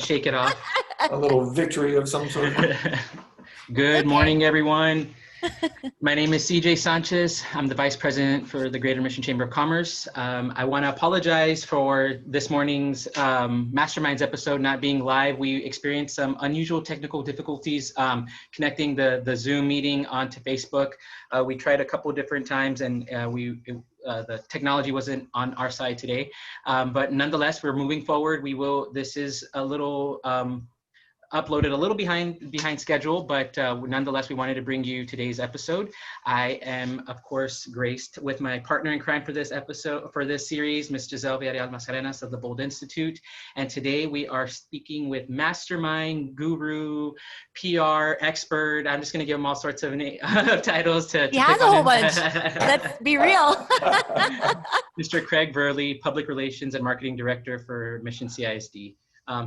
shake it off. A little victory of some sort. Good morning, everyone. My name is CJ Sanchez. I'm the Vice President for the Greater Mission Chamber of Commerce. I want to apologize for this morning's Masterminds episode not being live. We experienced some unusual technical difficulties connecting the Zoom meeting onto Facebook. We tried a couple different times and the technology wasn't on our side today. But nonetheless, we're moving forward. This is a little uploaded a little behind schedule, but nonetheless, we wanted to bring you today's episode. I am, of course, graced with my partner in crime for this episode, for this series, Ms. Giselle Villarreal Mascarenas of the Bold Institute. And today we are speaking with mastermind, guru, PR expert. I'm just going to give him all sorts of titles to he has a whole bunch. Let's be real. Mr. Craig Verley, Public Relations and Marketing Director for Mission CISD.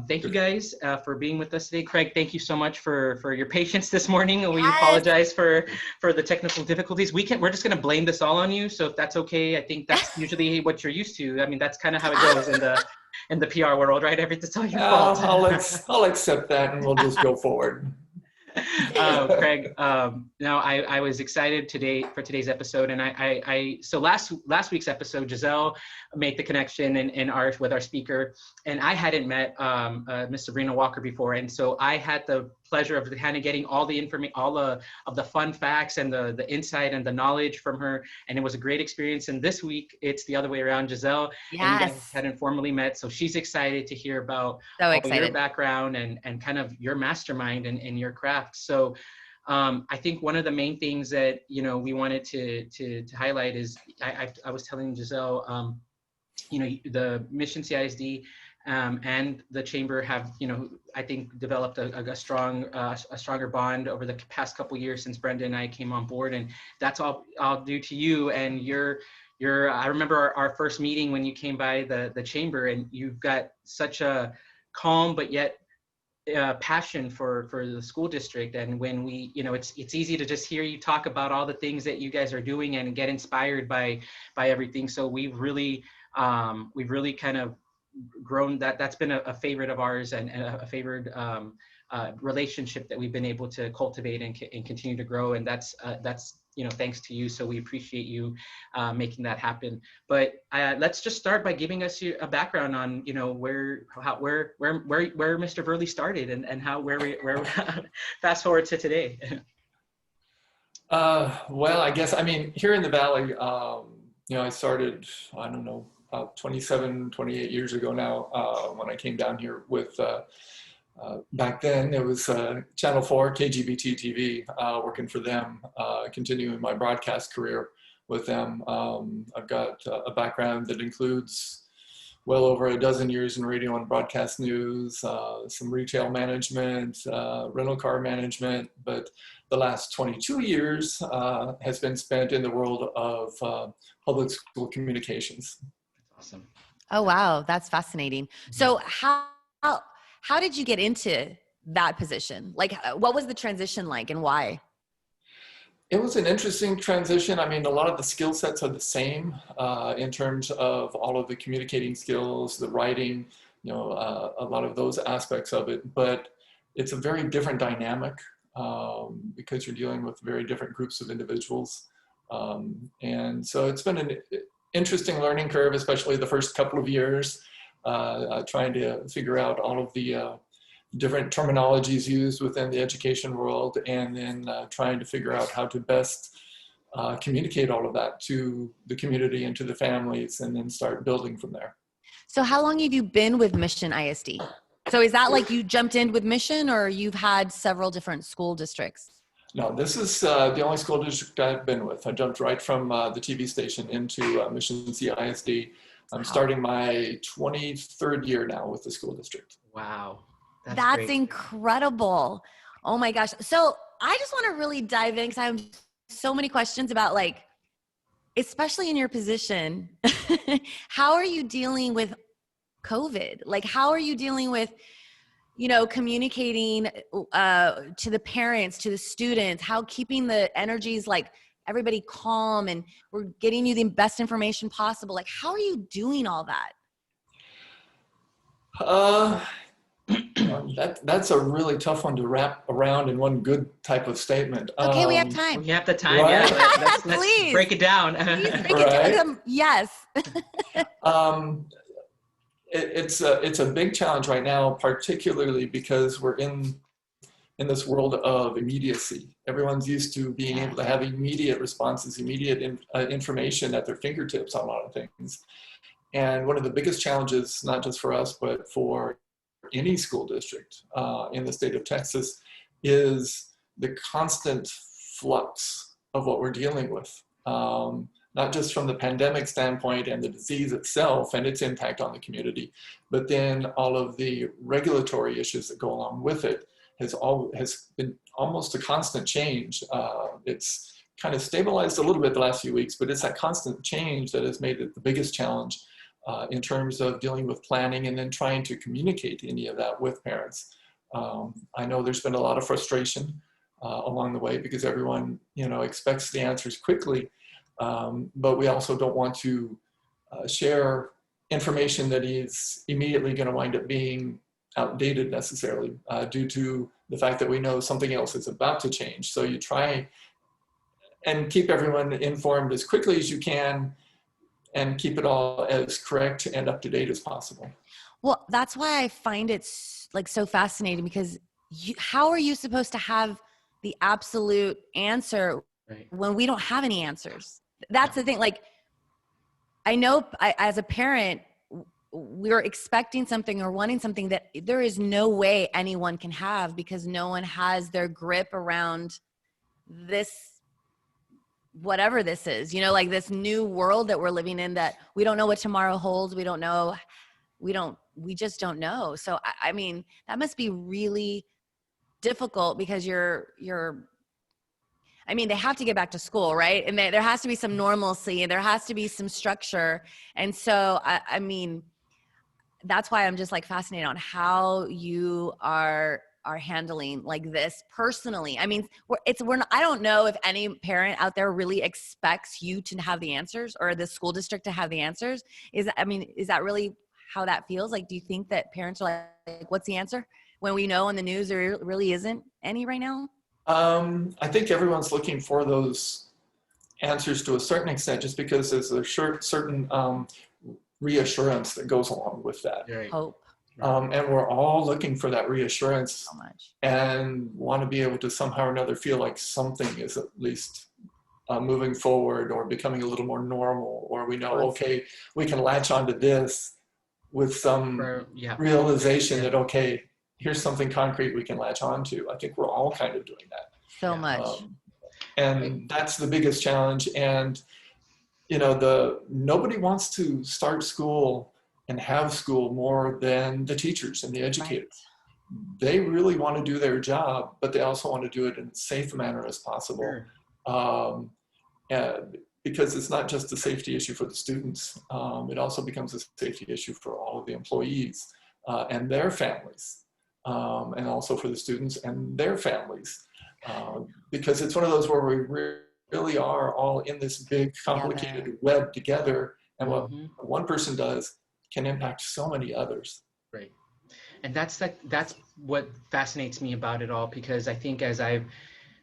Thank you guys for being with us today. Craig, thank you so much for your patience this morning. Yes. We apologize for the technical difficulties. We're just going to blame this all on you. So if that's okay, I think that's usually what you're used to. I mean, that's kind of how it goes in the PR world, right? Everything's all your fault. I'll accept that and we'll just go forward. Craig, no, I was excited for today's episode, and so last week's episode, Giselle made the connection with our speaker, and I hadn't met Miss Sabrina Walker before, and so I had the pleasure of kind of getting all the information, all of the fun facts and the insight and the knowledge from her, and it was a great experience. And this week it's the other way around. Giselle, yes, and you guys hadn't formally met, so she's excited to hear about your background and kind of your mastermind and your craft. So I think one of the main things that we wanted to highlight is I was telling Giselle, the Mission CISD and the Chamber have, I think developed a stronger bond over the past couple years since Brenda and I came on board, and that's all due to you and I remember our first meeting when you came by the Chamber, and you've got such a calm but yet passion for the school district. And when we, it's easy to just hear you talk about all the things that you guys are doing and get inspired by everything. So we've really kind of grown that's been a favorite of ours and a favored relationship that we've been able to cultivate and continue to grow. And that's thanks to you. So we appreciate you making that happen. But let's just start by giving us a background on where Mr. Verley started and how where fast forward to today. Well, I guess here in the Valley, I started, I don't know, about 27, 28 years ago now, when I came down here with, back then it was Channel 4, KGBT TV, working for them, continuing my broadcast career with them. I've got a background that includes well over a dozen years in radio and broadcast news, some retail management, rental car management, but the last 22 years has been spent in the world of public school communications. Awesome. Oh, wow. That's fascinating. So how did you get into that position? Like, what was the transition like and why? It was an interesting transition. A lot of the skill sets are the same in terms of all of the communicating skills, the writing, a lot of those aspects of it, but it's a very different dynamic because you're dealing with very different groups of individuals. And so it's been an interesting learning curve, especially the first couple of years, trying to figure out all of the different terminologies used within the education world, and then trying to figure out how to best communicate all of that to the community and to the families, and then start building from there. So how long have you been with Mission ISD? So is that like you jumped in with Mission, or you've had several different school districts? No, this is the only school district I've been with. I jumped right from the TV station into Mission CISD. I'm starting my 23rd year now with the school district. Wow. That's incredible. Oh my gosh. So I just want to really dive in because I have so many questions about, like, especially in your position, how are you dealing with COVID? Like, how are you dealing with, communicating to the parents, to the students, how keeping the energies, like, everybody calm, and we're getting you the best information possible. Like, how are you doing all that? That's a really tough one to wrap around in one good type of statement. Okay, we have time. We have the time. Right? Yeah, let's break it down. Please break it down. Yes. It's a big challenge right now, particularly because we're in this world of immediacy. Everyone's used to being able to have immediate responses, immediate information at their fingertips on a lot of things. And one of the biggest challenges, not just for us, but for any school district in the state of Texas, is the constant flux of what we're dealing with. Not just from the pandemic standpoint and the disease itself and its impact on the community, but then all of the regulatory issues that go along with it has been almost a constant change. It's kind of stabilized a little bit the last few weeks, but it's that constant change that has made it the biggest challenge in terms of dealing with planning and then trying to communicate any of that with parents. I know there's been a lot of frustration along the way because everyone, expects the answers quickly. But we also don't want to share information that is immediately going to wind up being outdated necessarily due to the fact that we know something else is about to change. So you try and keep everyone informed as quickly as you can and keep it all as correct and up to date as possible. Well, that's why I find it so fascinating, because how are you supposed to have the absolute answer when we don't have any answers? That's the thing. Like, I know as a parent, we're expecting something or wanting something that there is no way anyone can have, because no one has their grip around this, whatever this is, like this new world that we're living in, that we don't know what tomorrow holds. We just don't know. So, I mean, that must be really difficult, because they have to get back to school, right? And there has to be some normalcy, and there has to be some structure. And so, I mean, that's why I'm just fascinated on how you are handling this personally. I mean, I don't know if any parent out there really expects you to have the answers, or the school district to have the answers. Is that really how that feels? Do you think that parents are like, what's the answer? When we know on the news there really isn't any right now? I think everyone's looking for those answers to a certain extent, just because there's a certain reassurance that goes along with that. Right. Hope. And we're all looking for that reassurance so much, and want to be able to somehow or another feel like something is at least moving forward or becoming a little more normal, or we know, okay, we can latch onto this with some realization that, okay, here's something concrete we can latch onto. I think we're all kind of doing that. So much. And that's the biggest challenge. And, nobody wants to start school and have school more than the teachers and the educators. Right. They really want to do their job, but they also want to do it in as safe a manner as possible. Sure. Because it's not just a safety issue for the students. It also becomes a safety issue for all of the employees and their families. And also for the students and their families, because it's one of those where we really are all in this big, complicated web together, and what one person does can impact so many others. Right, and that's what fascinates me about it all, because I think as I've,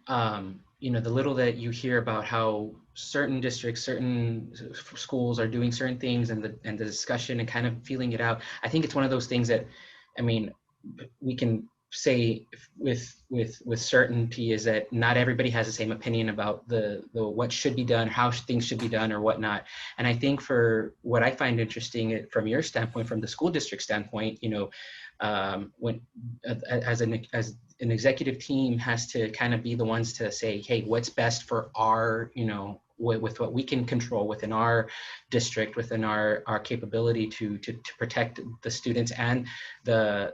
the little that you hear about how certain districts, certain schools are doing certain things, and the discussion and kind of feeling it out, I think it's one of those things that, we can say with certainty is that not everybody has the same opinion about the what should be done, how things should be done, or whatnot. And I think for what I find interesting from your standpoint, from the school district standpoint, when as an executive team has to kind of be the ones to say, hey, what's best for our, with what we can control within our district, within our capability to protect the students and the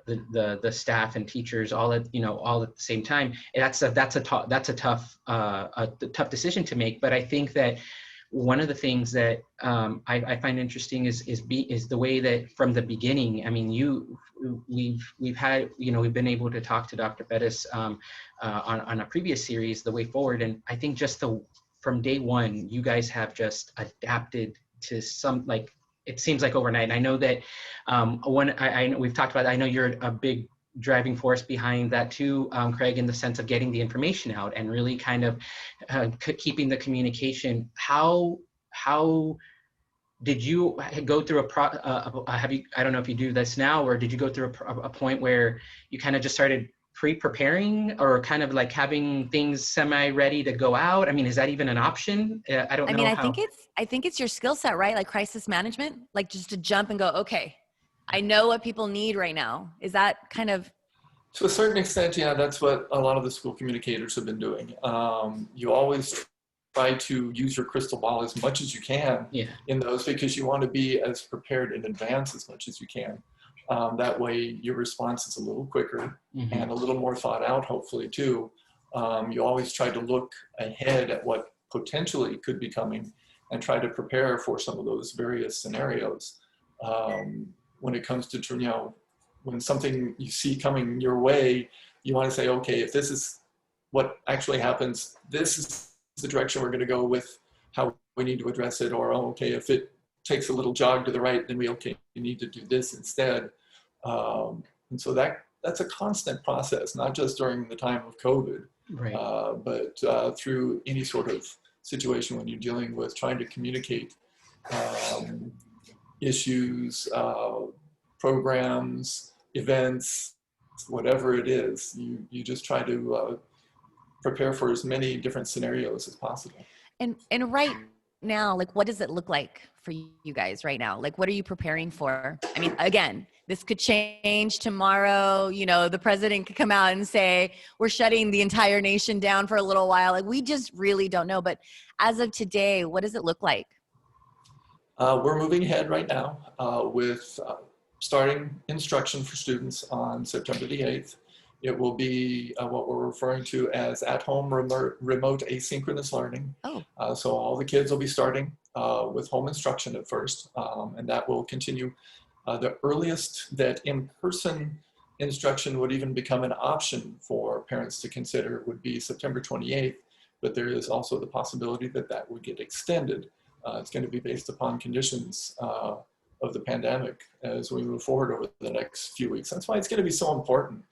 staff and teachers all at the same time. That's a tough decision to make. But I think that one of the things that I find interesting is the way that from the beginning, we've been able to talk to Dr. Bettis on a previous series, The Way Forward, and I think just from day one, you guys have just adapted to it seems like overnight. And I know that I know we've talked about it. I know you're a big driving force behind that too, Craig, in the sense of getting the information out and really kind of keeping the communication. How did you go through have you, I don't know if you do this now, or did you go through a point where you kind of just started pre-preparing, or kind of like having things semi-ready to go out? I mean, is that even an option? I don't know. I mean, I think it's your skill set, right? Like crisis management, like just to jump and go, okay, I know what people need right now. Is that kind of? To a certain extent, yeah, that's what a lot of the school communicators have been doing. You always try to use your crystal ball as much as you can in those, because you want to be as prepared in advance as much as you can. That way your response is a little quicker and a little more thought out, hopefully too. You always try to look ahead at what potentially could be coming and try to prepare for some of those various scenarios. When it comes to, you know, when something you see coming your way, you want to say, okay, if this is what actually happens, this is the direction we're going to go with how we need to address it. Or, oh, okay, if it takes a little jog to the right, then we need to do this instead. And so that's a constant process, not just during the time of COVID, but through any sort of situation when you're dealing with trying to communicate issues, programs, events, whatever it is. You just try to prepare for as many different scenarios as possible. And right now, like, what does it look like for you guys right now? Like, what are you preparing for? I mean, again, this could change tomorrow. You know, the president could come out and say, we're shutting the entire nation down for a little while. Like, we just really don't know. But as of today, what does it look like? We're moving ahead right now with starting instruction for students on September the 8th. It will be what we're referring to as at-home remote asynchronous learning. So all the kids will be starting with home instruction at first, and that will continue. The earliest that in-person instruction would even become an option for parents to consider would be September 28th, but there is also the possibility that that would get extended. It's going to be based upon conditions of the pandemic as we move forward over the next few weeks. That's why it's going to be so important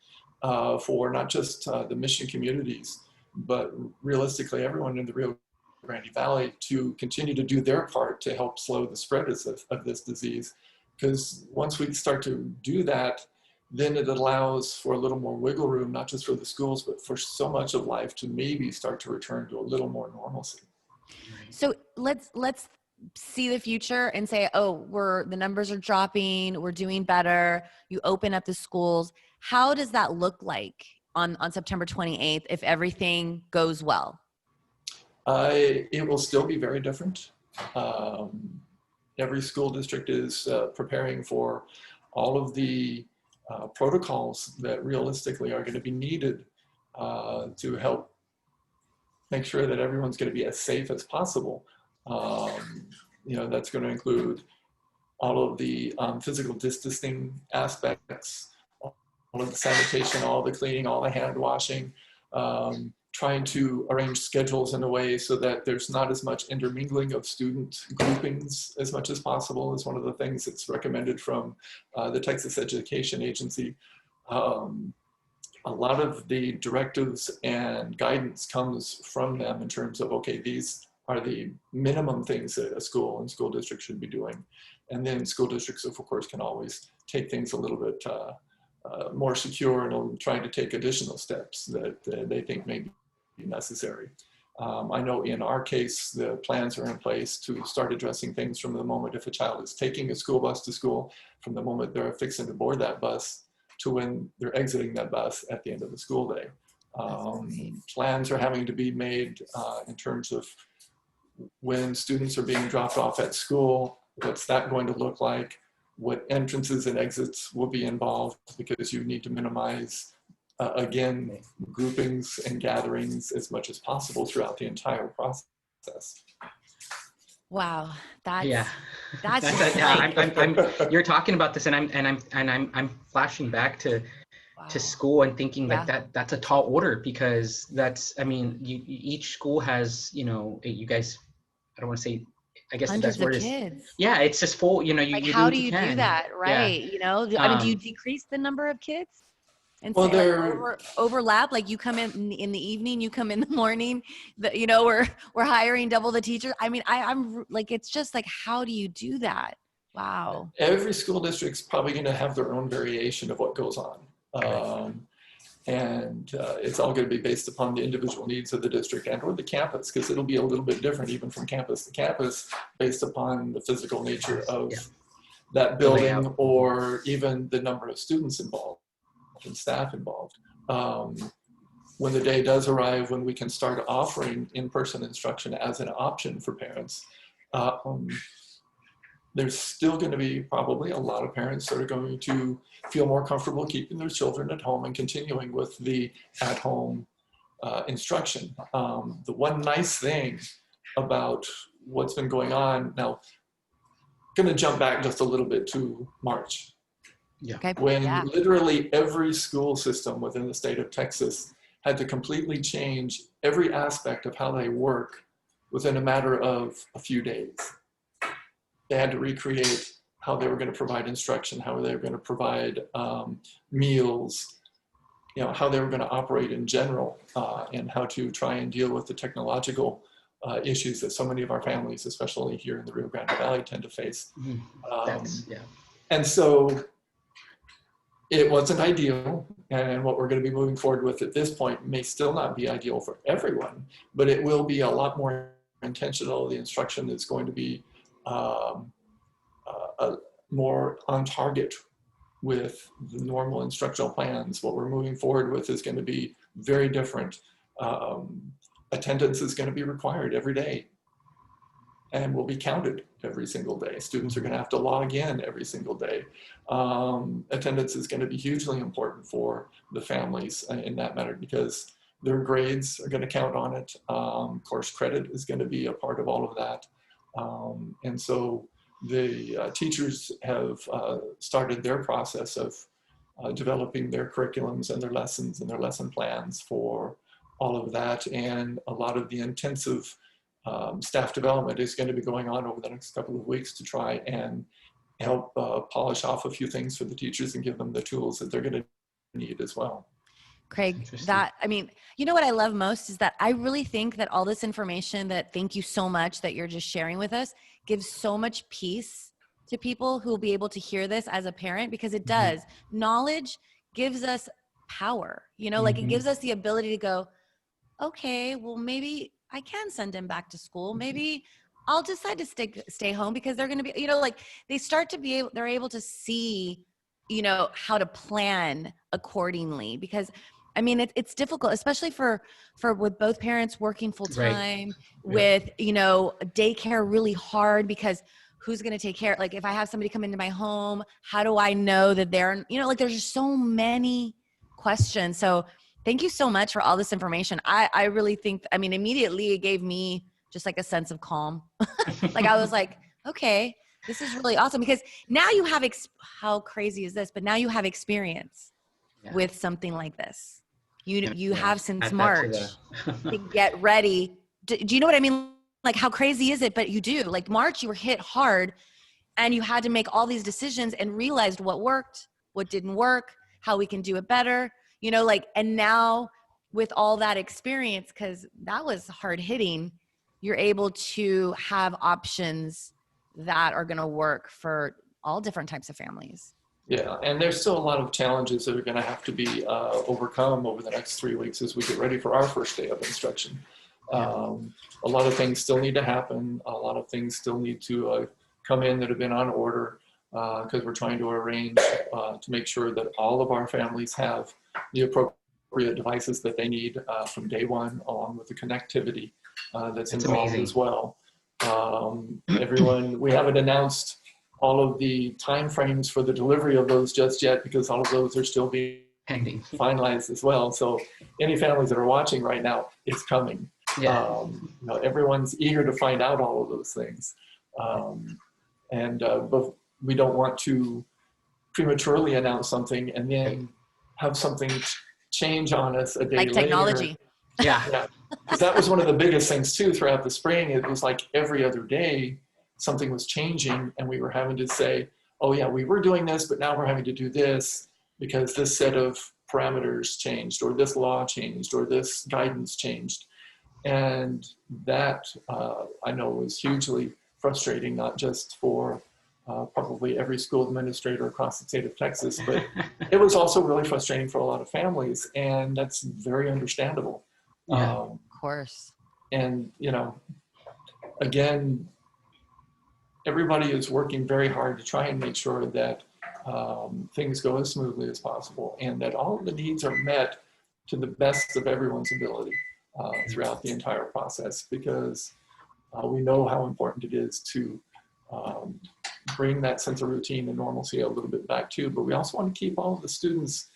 for not just the mission communities, but realistically everyone in the Rio Grande Valley to continue to do their part to help slow the spread of this disease. Because once we start to do that, then it allows for a little more wiggle room, not just for the schools, but for so much of life to maybe start to return to a little more normalcy. So let's see the future and say, oh, the numbers are dropping, we're doing better. You open up the schools. How does that look like on September 28th if everything goes well? It will still be very different. Every school district is preparing for all of the protocols that realistically are going to be needed to help make sure that everyone's going to be as safe as possible. You know, that's going to include all of the physical distancing aspects, all of the sanitation, all the cleaning, all the hand washing, trying to arrange schedules in a way so that there's not as much intermingling of student groupings as much as possible is one of the things that's recommended from the Texas Education Agency. A lot of the directives and guidance comes from them in terms of, okay, these are the minimum things that a school and school district should be doing. And then school districts, of course, can always take things a little bit more secure and trying to take additional steps that they think may be necessary. I know in our case, the plans are in place to start addressing things from the moment if a child is taking a school bus to school, from the moment they're fixing to board that bus to when they're exiting that bus at the end of the school day. Plans are having to be made in terms of when students are being dropped off at school, what's that going to look like? What entrances and exits will be involved, because you need to minimize, again, groupings and gatherings as much as possible throughout the entire process. Wow, that's you're talking about this, and I'm flashing back to school and thinking like that's a tall order, because that's, I mean, each school has, you know, you guys, I don't want to say, I guess hundreds the best word of is kids. Yeah, it's just full, you know, like, how do you do that, right? You know, I mean, do you decrease the number of kids? And well, say like overlap, like you come in the evening, you come in the morning, you know, we're hiring double the teachers. I mean, I'm like, it's just like, how do you do that? Wow. Every school district's probably going to have their own variation of what goes on. And it's all going to be based upon the individual needs of the district and or the campus, because it'll be a little bit different even from campus to campus based upon the physical nature of that building or even the number of students involved and staff involved. When the day does arrive when we can start offering in-person instruction as an option for parents, there's still going to be probably a lot of parents that are going to feel more comfortable keeping their children at home and continuing with the at-home instruction. The one nice thing about what's been going on now, going to jump back just a little bit to March. When literally every school system within the state of Texas had to completely change every aspect of how they work within a matter of a few days. They had to recreate how they were going to provide instruction, how they were going to provide meals, you know, how they were going to operate in general, and how to try and deal with the technological issues that so many of our families, especially here in the Rio Grande Valley, tend to face. And so it wasn't ideal, and what we're going to be moving forward with at this point may still not be ideal for everyone, but it will be a lot more intentional. The instruction is going to be more on target with the normal instructional plans. What we're moving forward with is going to be very different. Attendance is going to be required every day and will be counted every single day. Students are going to have to log in every single day. Attendance is going to be hugely important for the families in that matter, because their grades are going to count on it. Course credit is going to be a part of all of that. And so the teachers have started their process of developing their curriculums and their lessons and their lesson plans for all of that. And a lot of the intensive staff development is going to be going on over the next couple of weeks to try and help polish off a few things for the teachers and give them the tools that they're going to need as well. Craig, that, I mean, you know what I love most is that I really think that all this information that, thank you so much that you're just sharing with us, gives so much peace to people who will be able to hear this as a parent, because it does. Knowledge gives us power, you know, like it gives us the ability to go, okay, well, maybe I can send him back to school. Maybe I'll decide to stay home, because they're going to be, you know, like they start to be able, they're able to see, you know, how to plan accordingly, because I mean, it's difficult, especially for with both parents working full time, with, you know, daycare really hard, because who's going to take care? Like if I have somebody come into my home, how do I know that they're, you know, like there's just so many questions. So thank you so much for all this information. I really think, I mean, immediately it gave me just like a sense of calm. Like I was like, okay, this is really awesome, because now you have, how crazy is this? But now you have experience with something like this. You have since March to get ready. Do you know what I mean? Like how crazy is it? But you do. Like March, you were hit hard and you had to make all these decisions and realized what worked, what didn't work, how we can do it better, you know, like, and now with all that experience, because that was hard hitting, you're able to have options that are going to work for all different types of families. Yeah, and there's still a lot of challenges that are going to have to be overcome over the next 3 weeks as we get ready for our first day of instruction. A lot of things still need to happen. A lot of things still need to come in that have been on order, because we're trying to arrange to make sure that all of our families have the appropriate devices that they need from day one, along with the connectivity that's involved as well. We haven't announced all of the time frames for the delivery of those just yet, because all of those are still being finalized as well. So any families that are watching right now, it's coming. You know, everyone's eager to find out all of those things. But we don't want to prematurely announce something and then have something change on us a day later. Like technology. Because that was one of the biggest things too throughout the spring. It was like every other day something was changing, and we were having to say, oh yeah, we were doing this, but now we're having to do this because this set of parameters changed, or this law changed, or this guidance changed. And that I know was hugely frustrating, not just for probably every school administrator across the state of Texas, but it was also really frustrating for a lot of families, and that's very understandable. Yeah, of course. And, you know, again, everybody is working very hard to try and make sure that things go as smoothly as possible, and that all of the needs are met to the best of everyone's ability throughout the entire process, because we know how important it is to bring that sense of routine and normalcy a little bit back too, but we also want to keep all of the students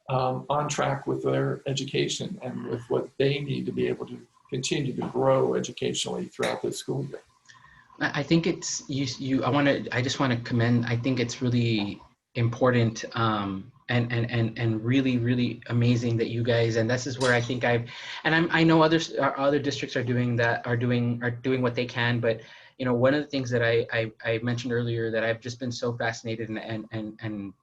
on track with their education and with what they need to be able to continue to grow educationally throughout the school year. I think it's I just want to commend, I think it's really important and really, really amazing that you guys, and this is where I think I know other districts are doing what they can, but you know, one of the things that I mentioned earlier that I've just been so fascinated and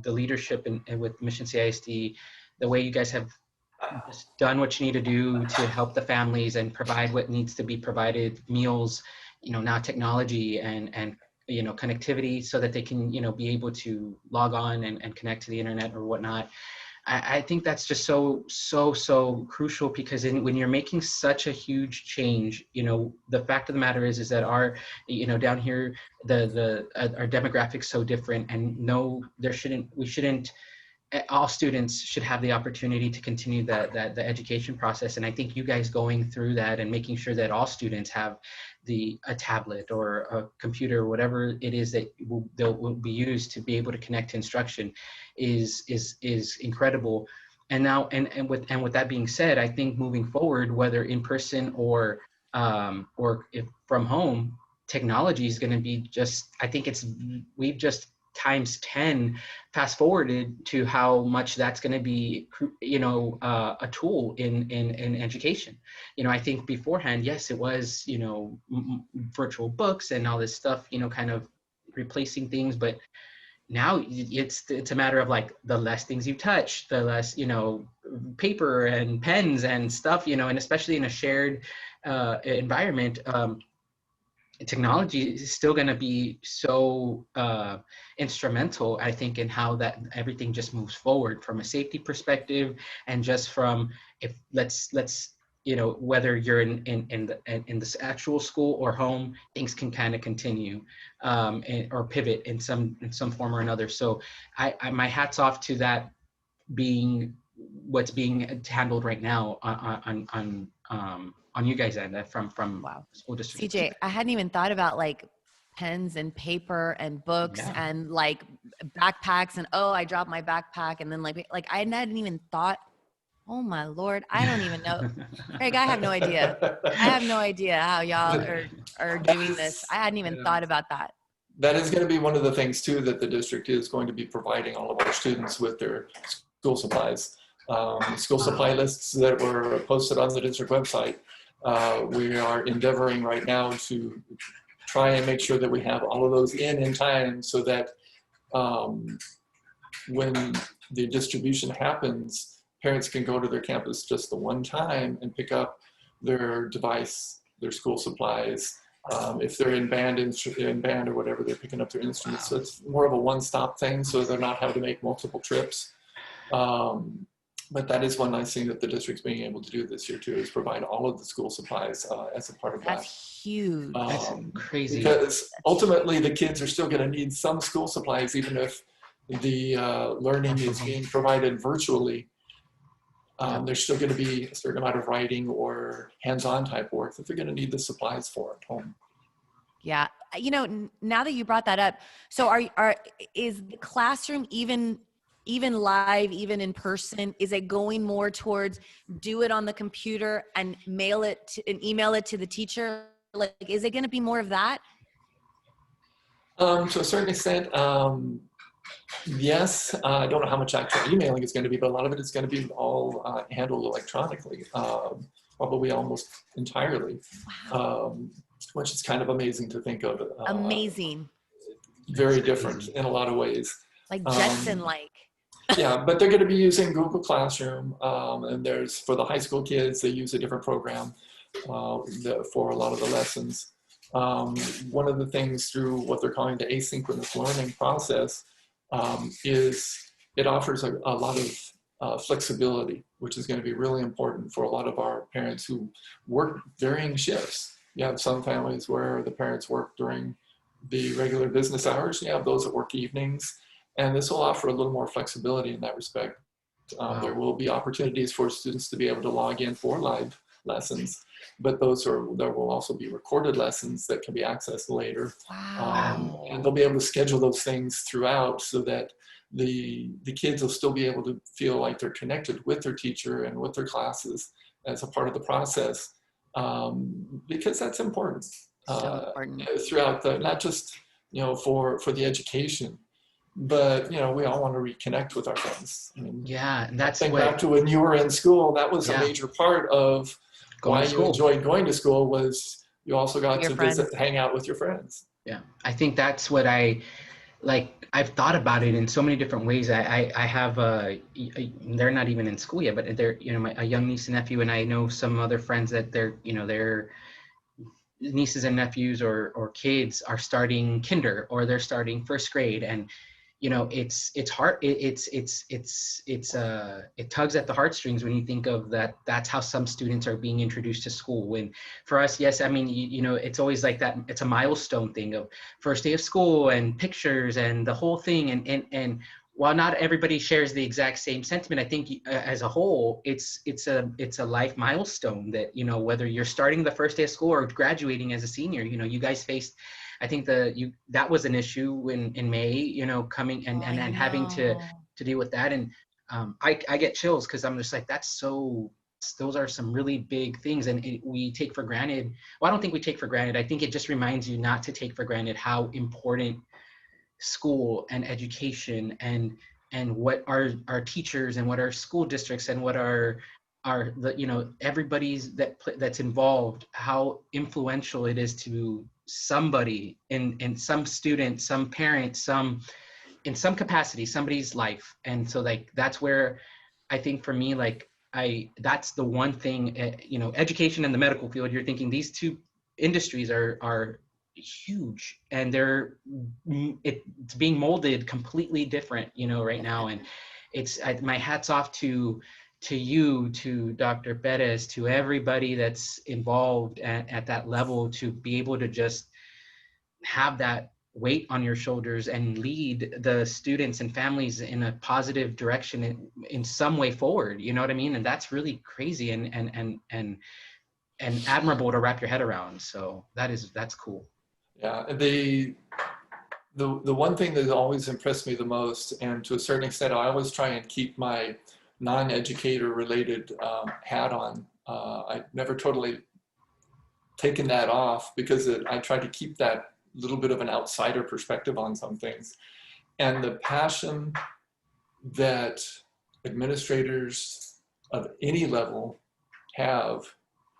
the leadership and with Mission CISD, the way you guys have just done what you need to do to help the families and provide what needs to be provided, meals, you know, now technology and you know, connectivity so that they can, you know, be able to log on and connect to the internet or whatnot. I think that's just so crucial, because when you're making such a huge change, you know, the fact of the matter is that our, you know, down here, our demographics so different, and no, we shouldn't, all students should have the opportunity to continue the education process. And I think you guys going through that and making sure that all students have a tablet or a computer, or whatever it is that will be used to be able to connect to instruction is incredible. And now, and with that being said, I think moving forward, whether in person or if from home, technology is going to be just, I think we've just times 10 fast forwarded to how much that's going to be, you know, a tool in education. You know, I think beforehand, yes, it was, you know, virtual books and all this stuff, you know, kind of replacing things, but now it's a matter of like the less things you touch, the less, you know, paper and pens and stuff, you know, and especially in a shared environment, technology is still going to be so instrumental, I think, in how that everything just moves forward from a safety perspective, and just from, if let's you know, whether you're in this actual school or home, things can kind of continue or pivot in some form or another. So I my hat's off to that being what's being handled right now on you guys' end from Wow. school district. CJ, I hadn't even thought about like pens and paper and books and like backpacks and, oh, I dropped my backpack, and then like I hadn't even thought, oh my Lord, I don't even know. Greg, I have no idea. I have no idea how y'all are doing this. I hadn't even thought about that. That is going to be one of the things too, that the district is going to be providing all of our students with their school supplies. School supply lists that were posted on the district website. We are endeavoring right now to try and make sure that we have all of those in time, so that when the distribution happens, parents can go to their campus just the one time and pick up their device, their school supplies. If they're in band or whatever, they're picking up their instruments. So it's more of a one-stop thing, so they're not having to make multiple trips. But that is one nice thing that the district's being able to do this year too, is provide all of the school supplies as a part of that. That's huge. That's crazy. Because ultimately the kids are still going to need some school supplies, even if the learning is being provided virtually. There's still going to be a certain amount of writing or hands-on type work that they're going to need the supplies for at home. Yeah. You know, now that you brought that up, so is the classroom even live, even in person? Is it going more towards do it on the computer and mail it and email it to the teacher? Like, is it going to be more of that? To a certain extent, yes. I don't know how much actual emailing is going to be, but a lot of it is going to be all handled electronically, probably almost entirely. Wow. Which is kind of amazing to think of. Amazing. Very different in a lot of ways. Like Jetson-like. Yeah, but they're going to be using Google Classroom, and there's, for the high school kids, they use a different program for a lot of the lessons. One of the things through what they're calling the asynchronous learning process is it offers a lot of flexibility, which is going to be really important for a lot of our parents who work varying shifts. You have some families where the parents work during the regular business hours. You have those that work evenings. And this will offer a little more flexibility in that respect. Wow. There will be opportunities for students to be able to log in for live lessons, but there will also be recorded lessons that can be accessed later. Wow. And they'll be able to schedule those things throughout so that the kids will still be able to feel like they're connected with their teacher and with their classes as a part of the process, because that's important. So important. Throughout not just, for the education, but we all want to reconnect with our friends. I mean, yeah, and that's think back to when you were in school. That was a major part of why you enjoyed going to school, was you also got to visit, hang out with your friends. Yeah, I think that's what I've thought about it in so many different ways. I have they're not even in school yet, but they're a young niece and nephew, and I know some other friends that their nieces and nephews or kids are starting kinder, or they're starting first grade, and it's hard. It tugs at the heartstrings when you think of that. That's how some students are being introduced to school. When for us, yes, I mean, it's always like that. It's a milestone thing of first day of school and pictures and the whole thing. And while not everybody shares the exact same sentiment, I think as a whole, it's a life milestone that, whether you're starting the first day of school or graduating as a senior, you guys faced, I think that was an issue in May, coming and having to deal with that. And I get chills because I'm just like, those are some really big things. And we take for granted. Well, I don't think we take for granted. I think it just reminds you not to take for granted how important school and education and what our teachers and what our school districts and what our everybody's that's involved, how influential it is to somebody in some student, some parent, some in some capacity, somebody's life. And so that's where I think for me, that's the one thing, education and the medical field, you're thinking these two industries are huge, and it's being molded completely different, right now. And my hat's off to you, to Dr. Perez, to everybody that's involved at that level, to be able to just have that weight on your shoulders and lead the students and families in a positive direction in some way forward. You know what I mean? And that's really crazy and admirable to wrap your head around. So that's cool. Yeah, the one thing that always impressed me the most, and to a certain extent, I always try and keep my non-educator related hat on. I've never totally taken that off, because I try to keep that little bit of an outsider perspective on some things. And the passion that administrators of any level have,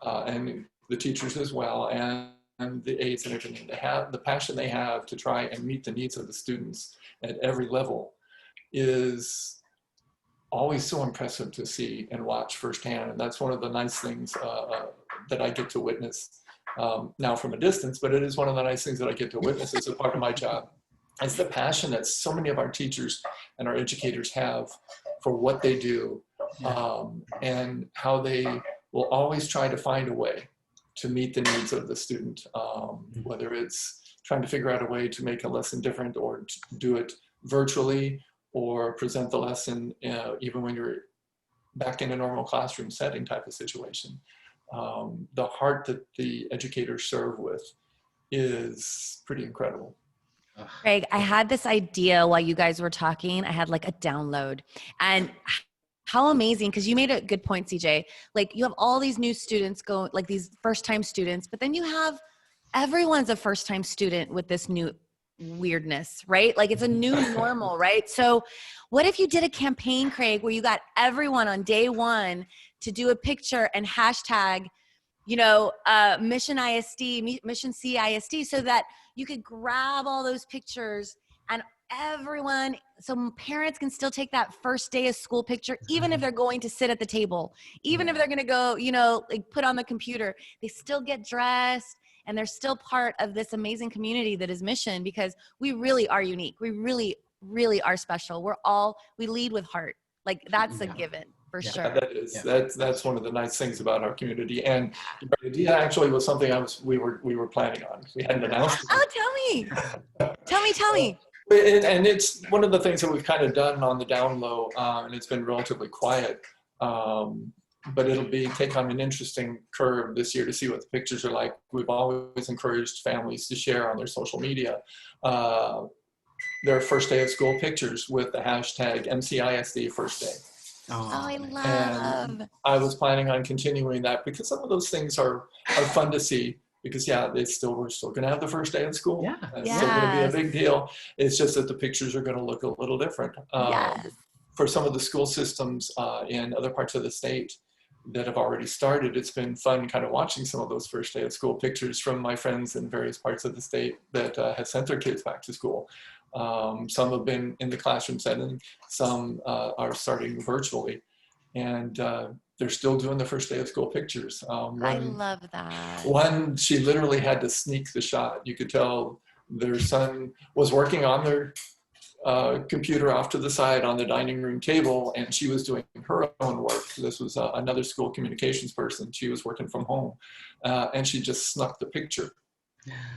and the teachers as well, and the aides and everything, they have the passion they have to try and meet the needs of the students at every level is always so impressive to see and watch firsthand. And that's one of the nice things that I get to witness now from a distance, but it is one of the nice things that I get to witness as a part of my job. It's the passion that so many of our teachers and our educators have for what they do, and how they will always try to find a way to meet the needs of the student, whether it's trying to figure out a way to make a lesson different, or to do it virtually, or present the lesson even when you're back in a normal classroom setting type of situation. The heart that the educators serve with is pretty incredible. Craig, I had this idea while you guys were talking. I had like a download, and how amazing, because you made a good point, CJ. Like, you have all these new students going, like these first-time students, but then you have everyone's a first-time student with this new weirdness, right? Like, it's a new normal, right? So what if you did a campaign, Craig, where you got everyone on day one to do a picture and hashtag, Mission ISD, Mission CISD, so that you could grab all those pictures and everyone so parents can still take that first day of school picture, even if they're going to sit at the table, even if they're going to go, like put on the computer, they still get dressed and they're still part of this amazing community that is Mission, because we really are unique. We really, really are special. We lead with heart. Like that's a given for sure. That is, that's one of the nice things about our community. And the idea actually was something we were planning on. We hadn't announced it. Oh, tell me. And it's one of the things that we've kind of done on the down low, and it's been relatively quiet. But it'll take on an interesting curve this year to see what the pictures are like. We've always encouraged families to share on their social media their first day of school pictures with the hashtag MCISD first day. Oh, I love. And I was planning on continuing that because some of those things are fun to see. Because we're still going to have the first day of school. Yeah, it's still going to be a big deal. It's just that the pictures are going to look a little different. For some of the school systems in other parts of the state that have already started, it's been fun kind of watching some of those first day of school pictures from my friends in various parts of the state that have sent their kids back to school. Some have been in the classroom setting, some are starting virtually, and they're still doing the first day of school pictures. I love that. One, she literally had to sneak the shot. You could tell their son was working on their computer off to the side on the dining room table, and she was doing her own work. This was another school communications person. She was working from home, and she just snuck the picture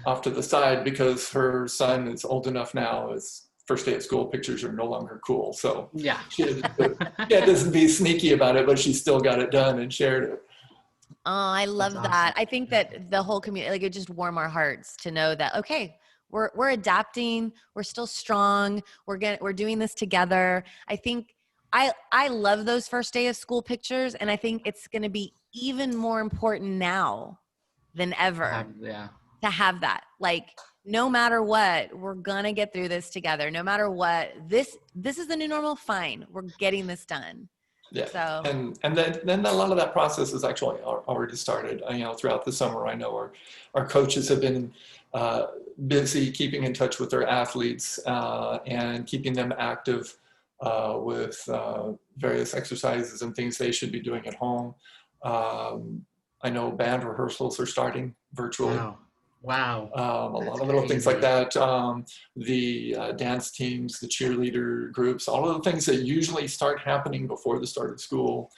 off to the side because her son is old enough now. As first day of school pictures are no longer cool, so she doesn't be sneaky about it, but she still got it done and shared it. Oh, I love that. I think that the whole community, like, it just warmed our hearts to know that, okay, we're adapting. We're still strong. We're doing this together. I think I love those first day of school pictures, and I think it's going to be even more important now than ever to have that. Like, no matter what, we're going to get through this together. No matter what, this is the new normal. Fine. We're getting this done. Yeah. So. And then a lot of that process is actually already started. Throughout the summer, I know our coaches have been busy keeping in touch with their athletes and keeping them active with various exercises and things they should be doing at home. I know band rehearsals are starting virtually. Wow. A lot of little things like that. The dance teams, the cheerleader groups, all of the things that usually start happening before the start of school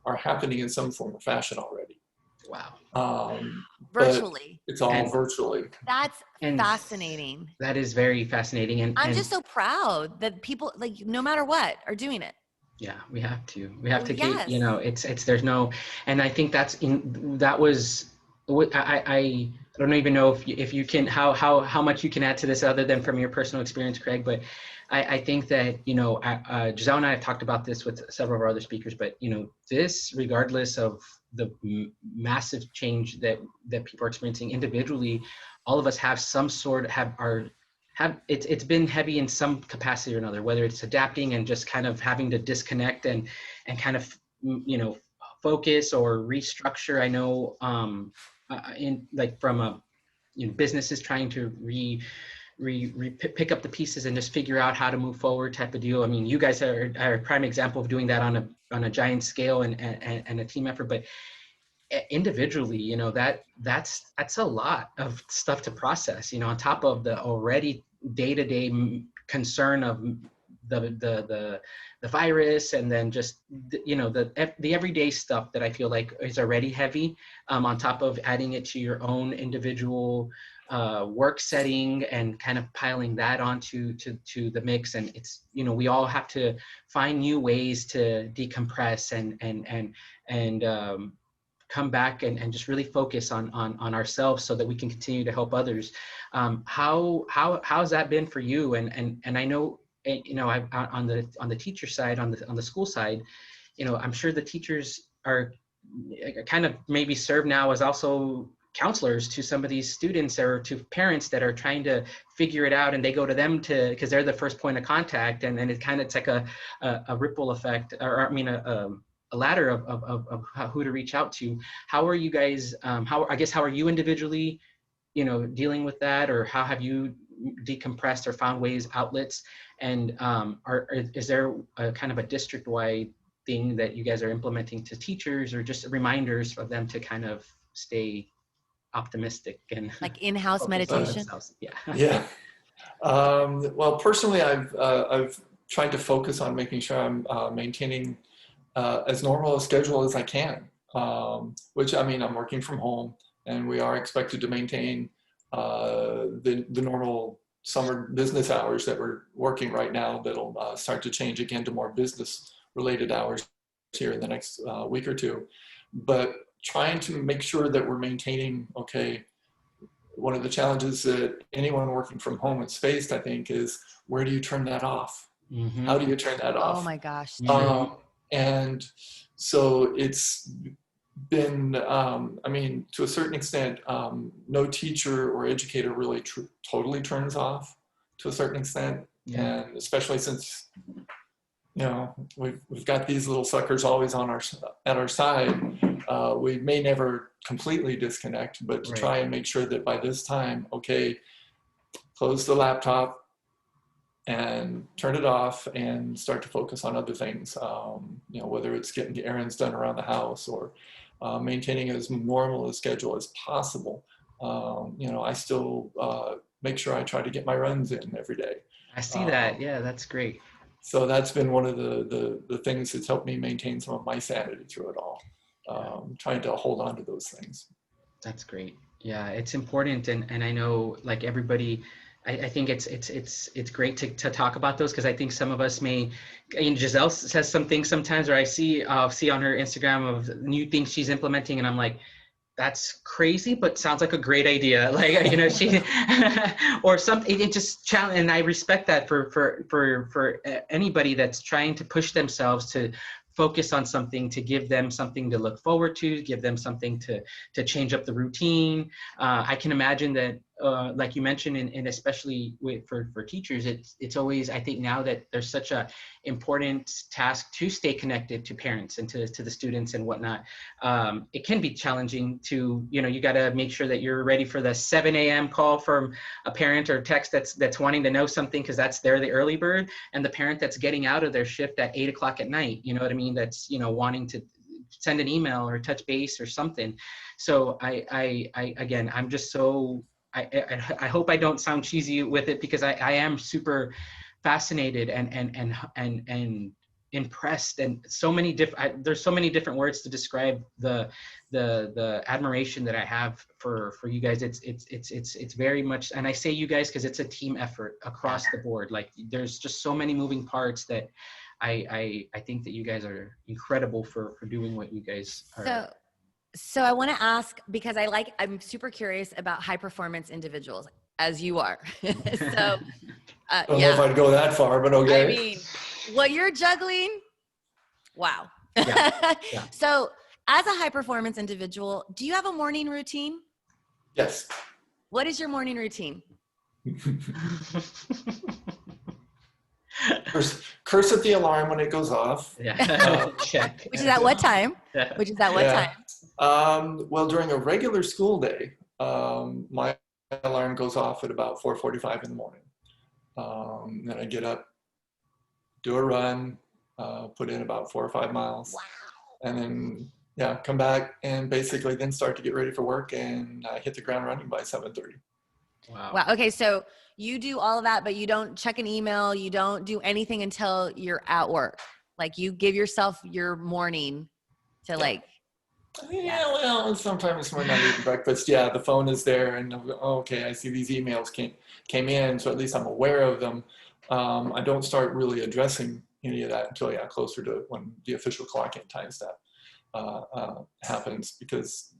are happening in some form or fashion already. Wow. Virtually. It's all virtually. That's fascinating. That is very fascinating. And I'm just so proud that people, like, no matter what, are doing it. Yeah, we have to keep, there's no, and I think that was, I don't even know if you can, how much you can add to this other than from your personal experience, Craig, but I think that, Giselle and I have talked about this with several of our other speakers, but, this, regardless of the massive change that people are experiencing individually, all of us have some sort it's been heavy in some capacity or another, whether it's adapting and just kind of having to disconnect and kind of, focus or restructure. I know, businesses trying to pick up the pieces and just figure out how to move forward type of deal. I mean, you guys are a prime example of doing that on a giant scale and a team effort, but individually, that's a lot of stuff to process, on top of the already day-to-day concern of the virus, and then just the everyday stuff that I feel like is already heavy, on top of adding it to your own individual work setting and kind of piling that onto to the mix. And it's, we all have to find new ways to decompress and come back and just really focus on ourselves so that we can continue to help others. How's that been for you? And I know, on the teacher side, on the school side, I'm sure the teachers are kind of maybe serve now as also counselors to some of these students or to parents that are trying to figure it out, and they go to them because they're the first point of contact, and then it's like a ripple effect, or I mean a ladder of who to reach out to. How are you guys? How are you individually, dealing with that, or how have you decompressed or found ways, outlets? And is there a kind of a district-wide thing that you guys are implementing to teachers, or just reminders for them to kind of stay optimistic and like in-house meditation? Yeah. Yeah. Well, personally, I've tried to focus on making sure I'm maintaining as normal a schedule as I can, which, I mean, I'm working from home, and we are expected to maintain the normal summer business hours that we're working right now. That'll start to change again to more business related hours here in the next week or two. But trying to make sure that we're maintaining, okay, one of the challenges that anyone working from home has faced, I think, is where do you turn that off? Mm-hmm. How do you turn that off? Oh my gosh. And so it's been, I mean, to a certain extent, no teacher or educator really totally turns off to a certain extent. Yeah. And especially since, you know, we've got these little suckers always on at our side. We may never completely disconnect, but to try and make sure that by this time, okay, close the laptop and turn it off and start to focus on other things. You know, whether it's getting the errands done around the house or maintaining as normal a schedule as possible. You know, I still make sure I try to get my runs in every day. I see that. Yeah, that's great. So that's been one of the things that's helped me maintain some of my sanity through it all. Trying to hold on to those things. That's great. Yeah, it's important. And I know, like, everybody, I think it's great to talk about those, because I think some of us may, and Giselle says some things sometimes, or I see on her Instagram of new things she's implementing, and I'm like, that's crazy, but sounds like a great idea. Like, you know, she, or something, it just challenge, and I respect that for anybody that's trying to push themselves to focus on something, to give them something to look forward to, give them something to change up the routine. I can imagine that, like you mentioned, and especially for teachers, it's always, I think now that there's such a important task to stay connected to parents and to the students and whatnot. It can be challenging to, you know, you got to make sure that you're ready for the 7 a.m. call from a parent or text that's wanting to know something, because they're the early bird, and the parent that's getting out of their shift at 8 o'clock at night, you know what I mean? That's, you know, wanting to send an email or touch base or something. So I again, I'm just so, I hope I don't sound cheesy with it, because I am super fascinated and impressed, and so many different, there's so many different words to describe the admiration that I have for you guys. It's very much, and I say you guys because it's a team effort across the board. Like, there's just so many moving parts that I think that you guys are incredible for doing what you guys are. So I want to ask, because I'm super curious about high performance individuals, as you are. So I don't know if I'd go that far, but okay. I mean, what you're juggling, wow. Yeah. So as a high performance individual, do you have a morning routine? Yes. What is your morning routine? Curse at the alarm when it goes off. Yeah. Check. Which is at what time? Well, during a regular school day, my alarm goes off at about 4:45 in the morning. Then I get up, do a run, put in about 4 or 5 miles. Wow. And then, come back and basically then start to get ready for work, and hit the ground running by 7:30. Wow. Okay. So you do all of that, but you don't check an email. You don't do anything until you're at work. Like, you give yourself your morning to well, sometimes we're not eating breakfast. Yeah, the phone is there, and okay, I see these emails came in, so at least I'm aware of them. I don't start really addressing any of that until closer to when the official clock-in time step happens, because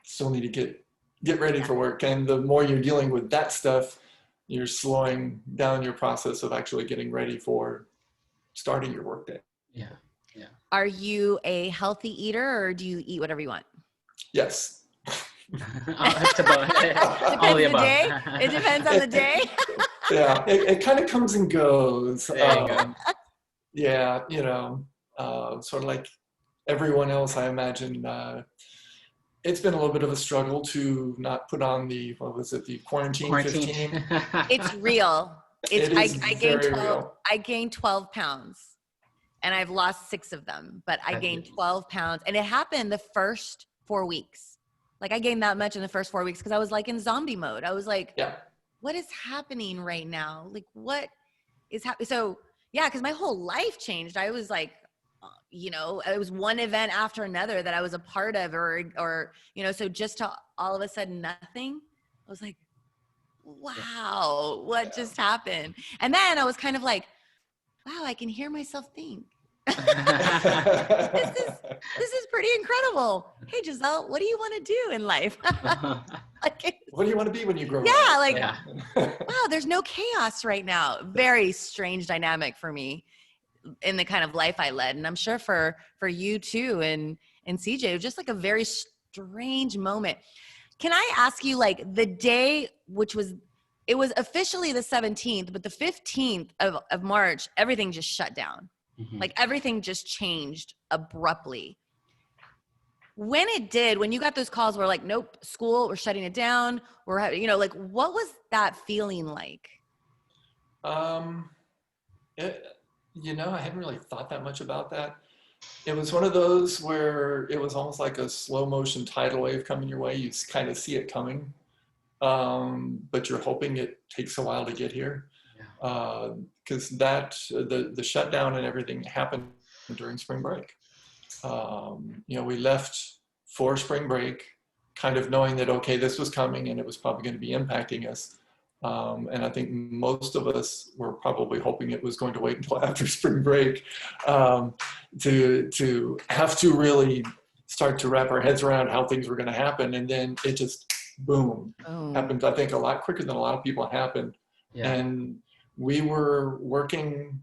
still need to get ready for work. And the more you're dealing with that stuff, you're slowing down your process of actually getting ready for starting your workday. Yeah. Are you a healthy eater, or do you eat whatever you want? Yes. Depends on the day. It depends on the day. Yeah, it kind of comes and goes. There you go. Yeah, sort of like everyone else, I imagine. It's been a little bit of a struggle to not put on the, what was it, the quarantine 15. It's real. I gained 12. Real. I gained 12 pounds, and I've lost 6 of them. But I gained 12 pounds, and it happened the first 4 weeks. Like I gained that much in the first 4 weeks because I was like in zombie mode. I was like, what is happening right now? Like what is happening? So yeah, because my whole life changed. I was like, you know, it was one event after another that I was a part of, or you know, so just to all of a sudden nothing. I was like, wow, what just happened? And then I was kind of like, wow, I can hear myself think. this is pretty incredible. Hey, Giselle, what do you want to do in life? Like, what do you want to be when you grow up? Yeah, like, wow, there's no chaos right now. Very strange dynamic for me in the kind of life I led. And I'm sure for you too, and CJ, it was just like a very strange moment. Can I ask you, like, the day, it was officially the 17th, but the 15th of March, everything just shut down. Mm-hmm. Like everything just changed abruptly. When it did, when you got those calls where like, nope, school, we're shutting it down, we're, you know, like, what was that feeling like? You know, I hadn't really thought that much about that. It was one of those where it was almost like a slow motion tidal wave coming your way. You kind of see it coming, but you're hoping it takes a while to get here. Because the shutdown and everything happened during spring break. You know, we left for spring break, kind of knowing that, okay, this was coming and it was probably going to be impacting us. And I think most of us were probably hoping it was going to wait until after spring break to have to really start to wrap our heads around how things were going to happen. And then it just, boom, happened, I think, a lot quicker than a lot of people happened. Yeah. And we were working,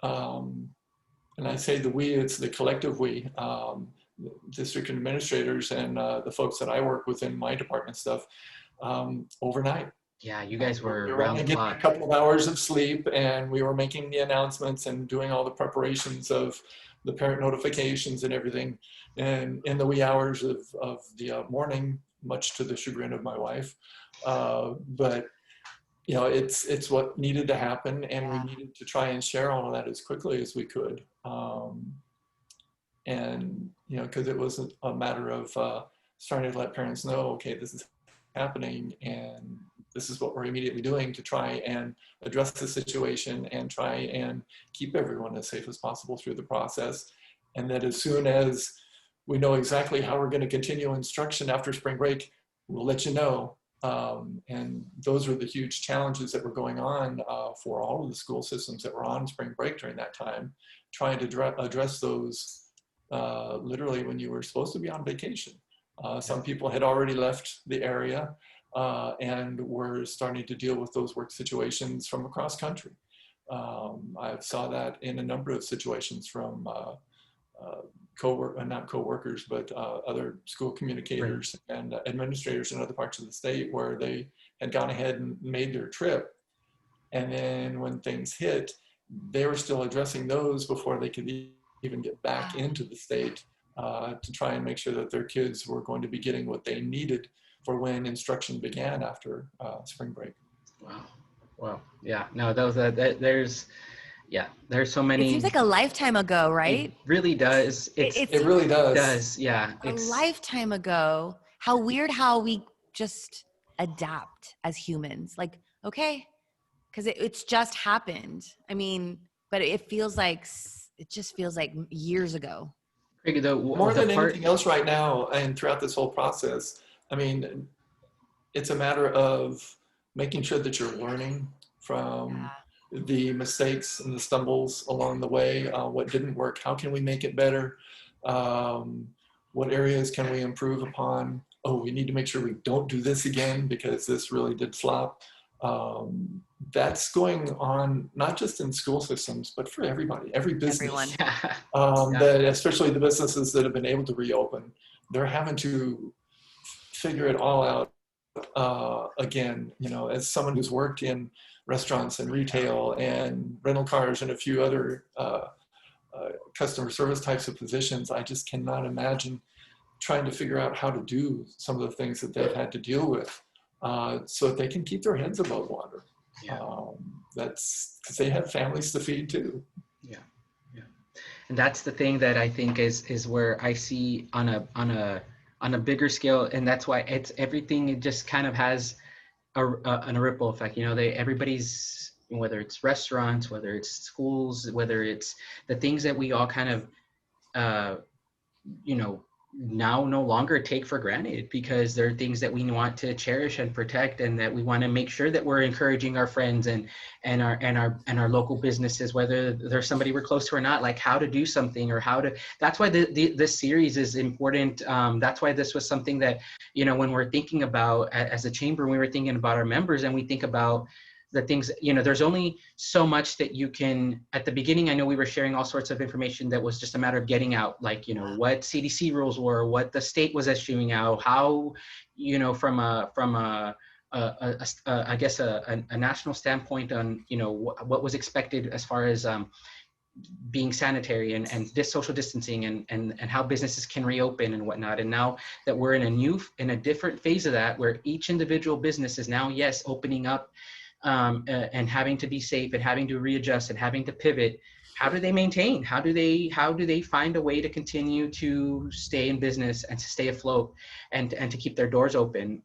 and I say the we, it's the collective we, district administrators and the folks that I work with in my department stuff, overnight. Yeah, you guys were around the clock. A couple of hours of sleep, and we were making the announcements and doing all the preparations of the parent notifications and everything. And in the wee hours of the morning, much to the chagrin of my wife, but you know, it's what needed to happen, and we needed to try and share all of that as quickly as we could. And you know, because it wasn't a matter of starting to let parents know, okay, this is happening, and this is what we're immediately doing to try and address the situation and try and keep everyone as safe as possible through the process. And that as soon as we know exactly how we're going to continue instruction after spring break, we'll let you know. And those were the huge challenges that were going on for all of the school systems that were on spring break during that time, trying to address those literally when you were supposed to be on vacation. Some people had already left the area and were starting to deal with those work situations from across country. I saw that in a number of situations from not co-workers, but other school communicators and administrators in other parts of the state where they had gone ahead and made their trip. And then when things hit, they were still addressing those before they could even get back into the state to try and make sure that their kids were going to be getting what they needed for when instruction began after spring break. Wow. Wow. Yeah. No, there's so many. It seems like a lifetime ago, right? It really does. It really does. It does. Yeah. It's a lifetime ago. How weird how we just adapt as humans. Like, okay, because it's just happened. I mean, but it just feels like years ago. More than anything else right now and throughout this whole process, I mean, it's a matter of making sure that you're learning from the mistakes and the stumbles along the way. What didn't work? How can we make it better? What areas can we improve upon? Oh, we need to make sure we don't do this again because this really did flop. That's going on not just in school systems, but for everybody, every business. That, especially the businesses that have been able to reopen, they're having to figure it all out again. You know, as someone who's worked in restaurants and retail and rental cars and a few other customer service types of positions, I just cannot imagine trying to figure out how to do some of the things that they've had to deal with, so that they can keep their heads above water. Yeah. That's because they have families to feed too. Yeah. Yeah. And that's the thing that I think is where I see on a bigger scale. And that's why it's everything, it just kind of has a ripple effect. Everybody's, whether it's restaurants, whether it's schools, whether it's the things that we all kind of, now no longer take for granted, because there are things that we want to cherish and protect, and that we want to make sure that we're encouraging our friends and our local businesses, whether there's somebody we're close to or not, like how to do something or how to. That's why this series is important. That's why this was something that, when we're thinking about as a chamber, we were thinking about our members, and we think about the things, there's only so much that you can. At the beginning, I know we were sharing all sorts of information that was just a matter of getting out, like, what CDC rules were, what the state was issuing out, how, from a I guess a national standpoint on, what was expected as far as being sanitary and this social distancing and how businesses can reopen and whatnot. And now that we're in a different phase of that, where each individual business is now, yes, opening up, and having to be safe and having to readjust and having to pivot. How do they maintain? How do they find a way to continue to stay in business and to stay afloat and to keep their doors open,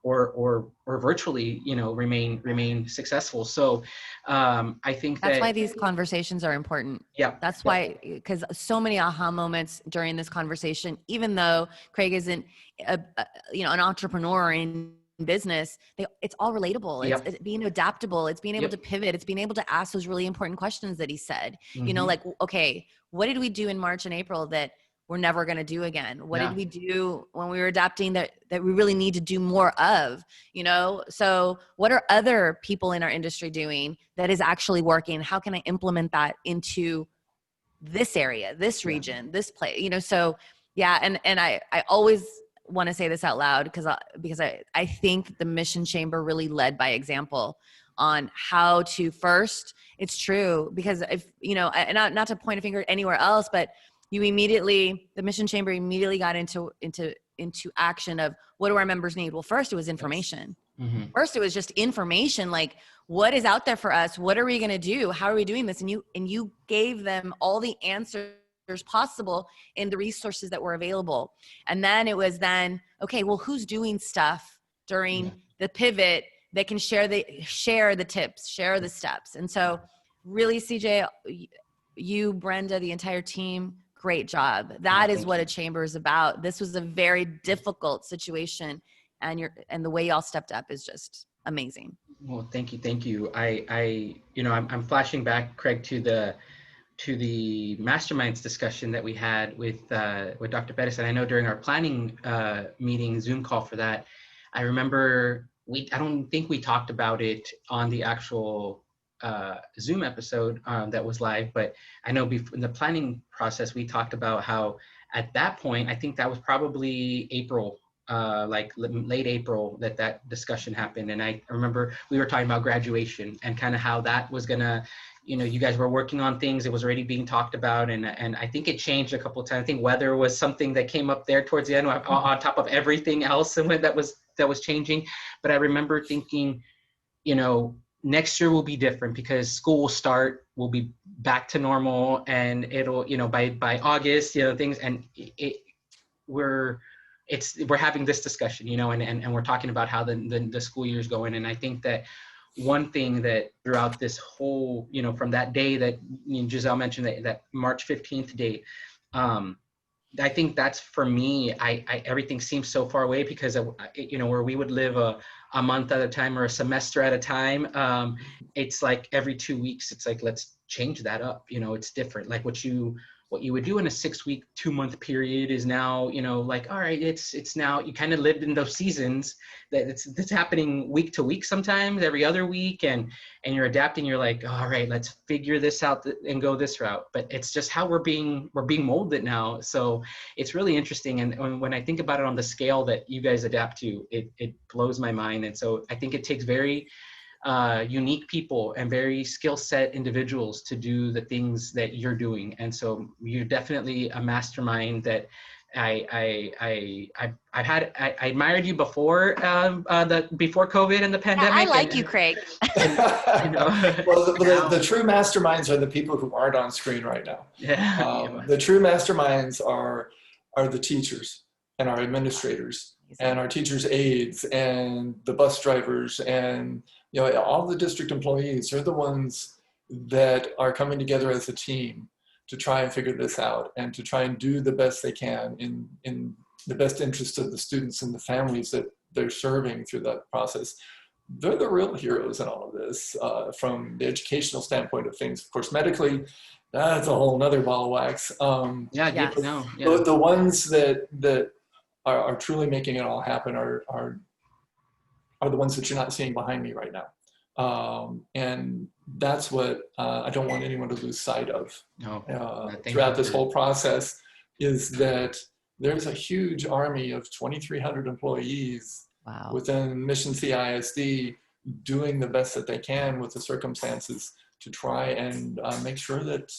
or virtually, remain successful? So I think that's why these conversations are important. Yeah. That's why, because so many aha moments during this conversation, even though Craig isn't an entrepreneur in business, it's all relatable. Yep. It's being adaptable. It's being able to pivot. It's being able to ask those really important questions that he said. Mm-hmm. Like, okay, what did we do in March and April that we're never going to do again? What did we do when we were adapting that we really need to do more of? So what are other people in our industry doing that is actually working? How can I implement that into this area, this region, this place? So yeah, and I always want to say this out loud because I think the Mission Chamber really led by example on how to first. It's true, because if and not to point a finger anywhere else, but the Mission Chamber immediately got into action of, what do our members need? Well, first it was information. Mm-hmm. First it was just information, like, what is out there for us? What are we going to do? How are we doing this? And you gave them all the answers possible in the resources that were available. And then it was okay, well, who's doing stuff during the pivot that can share the tips, share the steps? And so really, CJ, you, Brenda, the entire team, great job. That is what a chamber is about. This was a very difficult situation, and the way y'all stepped up is just amazing. Well, thank you. I'm flashing back, Craig, to the Masterminds discussion that we had with Dr. Pettis. And I know during our planning meeting, Zoom call for that, I remember I don't think we talked about it on the actual Zoom episode that was live, but I know in the planning process, we talked about how at that point, I think that was probably April, like late April, that discussion happened. And I remember we were talking about graduation and kind of how that was gonna, you guys were working on things. It was already being talked about. And I think it changed a couple of times. I think weather was something that came up there towards the end on top of everything else and that was changing. But I remember thinking, next year will be different because school will start, we'll be back to normal, and it'll, by August, things, and we're having this discussion, and we're talking about how the school year is going. And I think that one thing that throughout this whole, from that day that Giselle mentioned, that March 15th date, I think that's, for me, I everything seems so far away because of, where we would live a month at a time or a semester at a time. It's like every 2 weeks, it's like, let's change that up. It's different. Like what you would do in a 6-week, 2-month period is now, like, all right, it's now, you kind of lived in those seasons that it's happening week to week, sometimes every other week. And you're adapting, you're like, all right, let's figure this out and go this route. But it's just how we're being molded now. So it's really interesting. And when I think about it on the scale that you guys adapt to, it blows my mind. And so I think it takes very unique people and very skill set individuals to do the things that you're doing. And so you're definitely a mastermind that I admired you before before COVID and the pandemic. Yeah, I like you, Craig. You know, well, the true masterminds are the people who aren't on screen right now. Yeah. The true masterminds are the teachers and our administrators and our teachers' aides and the bus drivers and all the district employees. They're the ones that are coming together as a team to try and figure this out and to try and do the best they can in the best interest of the students and the families that they're serving through that process. They're the real heroes in all of this, from the educational standpoint of things. Of course, medically, that's a whole nother ball of wax. The ones that are truly making it all happen are the ones that you're not seeing behind me right now. And that's what I don't want anyone to lose sight of throughout this whole process, is that there's a huge army of 2,300 employees within Mission CISD doing the best that they can with the circumstances to try and make sure that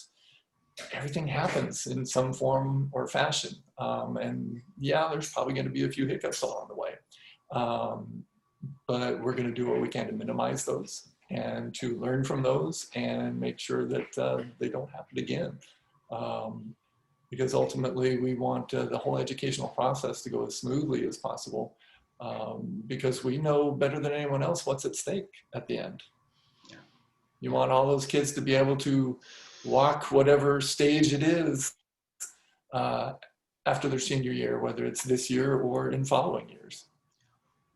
everything happens in some form or fashion. And yeah, there's probably going to be a few hiccups along the way. But we're going to do what we can to minimize those and to learn from those and make sure that they don't happen again. Because ultimately we want the whole educational process to go as smoothly as possible, because we know better than anyone else what's at stake at the end. Yeah. You want all those kids to be able to walk whatever stage it is after their senior year, whether it's this year or in following years.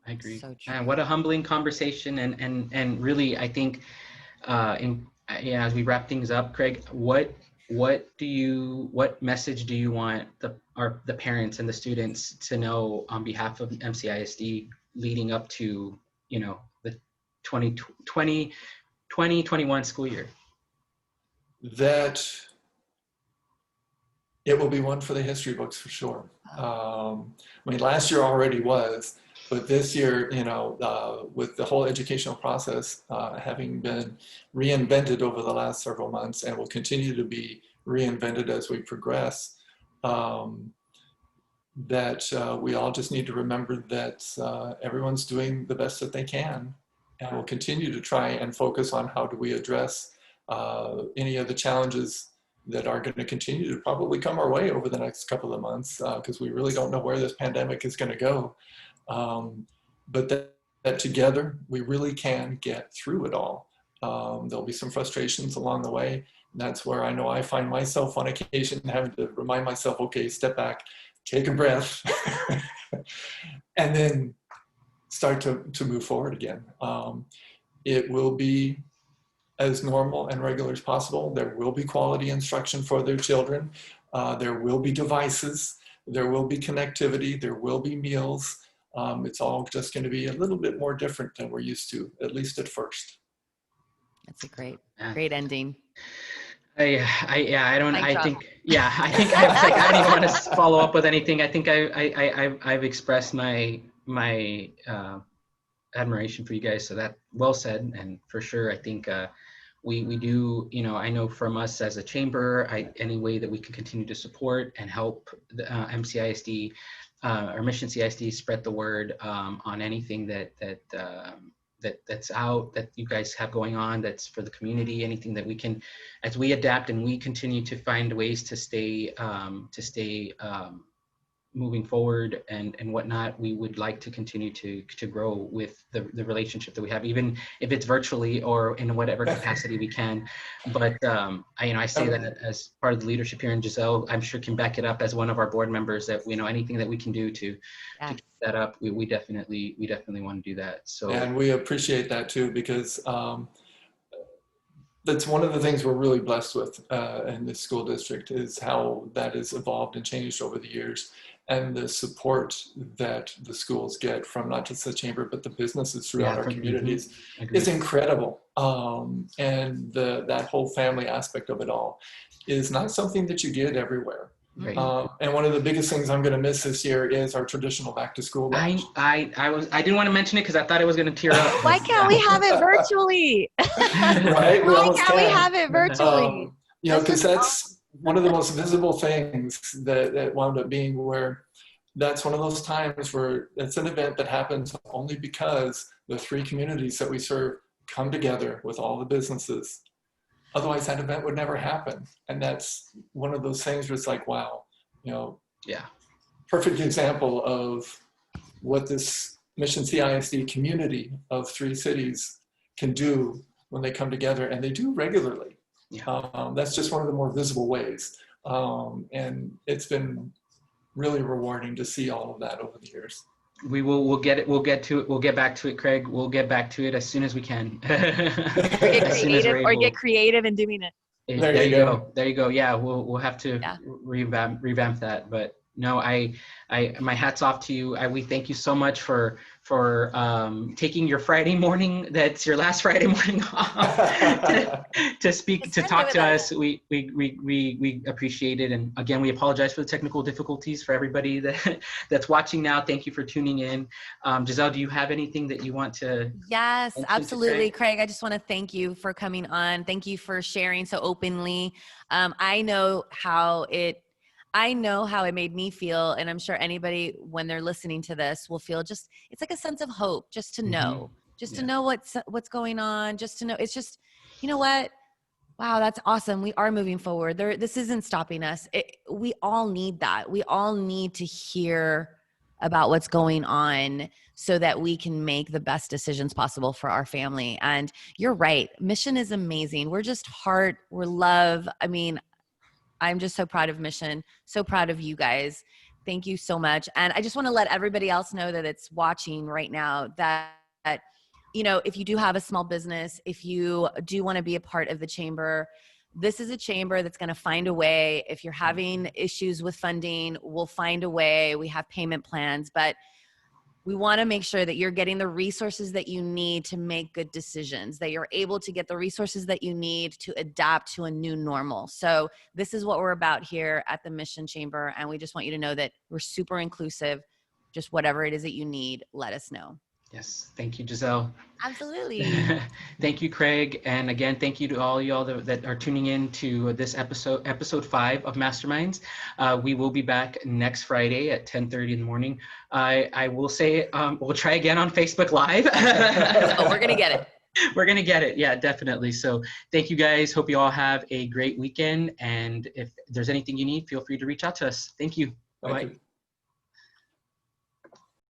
I agree. So and what a humbling conversation, and really, I think, as we wrap things up, Craig, what message do you want the parents and the students to know on behalf of MCISD leading up to the 2021 school year? That it will be one for the history books for sure. I mean, last year already was. But this year, with the whole educational process having been reinvented over the last several months and will continue to be reinvented as we progress, that we all just need to remember that everyone's doing the best that they can, and we'll continue to try and focus on how do we address any of the challenges that are going to continue to probably come our way over the next couple of months, because we really don't know where this pandemic is going to go. But that together we really can get through it all. There'll be some frustrations along the way. And that's where I know I find myself on occasion having to remind myself, okay, step back, take a breath, and then start to move forward again. It will be as normal and regular as possible. There will be quality instruction for their children. There will be devices. There will be connectivity. There will be meals. It's all just going to be a little bit more different than we're used to, at least at first. That's a great ending. I don't even want to follow up with anything. I think I've expressed my admiration for you guys. So that well said. And for sure, I think we do, I know from us as a chamber, any way that we can continue to support and help the MCISD or Mission CISD spread the word on anything that's out, that you guys have going on, that's for the community, anything that we can, as we adapt and we continue to find ways to stay moving forward and whatnot, we would like to continue to grow with the relationship that we have, even if it's virtually or in whatever capacity we can. But I say that as part of the leadership here, and Giselle, I'm sure, can back it up as one of our board members, that anything that we can do to keep that up, we definitely want to do that. So, and we appreciate that too, because that's one of the things we're really blessed with in this school district, is how that has evolved and changed over the years. And the support that the schools get from not just the chamber, but the businesses throughout our communities is incredible. And that whole family aspect of it all is not something that you get everywhere. Right. And one of the biggest things I'm going to miss this year is our traditional back to school lunch. I didn't want to mention it because I thought it was going to tear up. Why can't we have it virtually? Right? Why can't we have it virtually? Because one of the most visible things that wound up being where that's one of those times where it's an event that happens only because the 3 communities that we serve come together with all the businesses. Otherwise, that event would never happen. And that's one of those things where it's like, wow, yeah, perfect example of what this Mission CISD community of 3 cities can do when they come together, and they do regularly. Yeah. That's just one of the more visible ways. And it's been really rewarding to see all of that over the years. We'll get back to it, Craig. We'll get back to it as soon as we can. Get creative in doing it. There you go. There you go. Yeah, we'll have to revamp that. But no, my hat's off to you. We thank you so much for taking your Friday morning. That's your last Friday morning off to talk to us. We appreciate it. And again, we apologize for the technical difficulties for everybody that's watching now. Thank you for tuning in. Giselle, do you have anything that you want to? Yes, absolutely. Craig, I just want to thank you for coming on. Thank you for sharing so openly. I know how it made me feel, and I'm sure anybody, when they're listening to this, will feel it's like a sense of hope, just to know, to know what's going on, just to know. It's just, you know what? Wow, that's awesome. We are moving forward. This isn't stopping us. We all need that. We all need to hear about what's going on so that we can make the best decisions possible for our family. And you're right. Mission is amazing. We're just heart, we're love. I mean, I'm just so proud of Mission, so proud of you guys. Thank you so much. And I just want to let everybody else know that it's watching right now that, if you do have a small business, if you do want to be a part of the chamber, this is a chamber that's going to find a way. If you're having issues with funding, we'll find a way. We have payment plans, but we want to make sure that you're getting the resources that you need to make good decisions, that you're able to get the resources that you need to adapt to a new normal. So this is what we're about here at the Mission Chamber. And we just want you to know that we're super inclusive. Just whatever it is that you need, let us know. Yes. Thank you, Giselle. Absolutely. Thank you, Craig. And again, thank you to all y'all that are tuning in to this episode 5 of Masterminds. We will be back next Friday at 10:30 in the morning. I will say, we'll try again on Facebook Live. Oh, we're going to get it. We're going to get it. Yeah, definitely. So thank you guys. Hope you all have a great weekend. And if there's anything you need, feel free to reach out to us. Thank you. Bye-bye.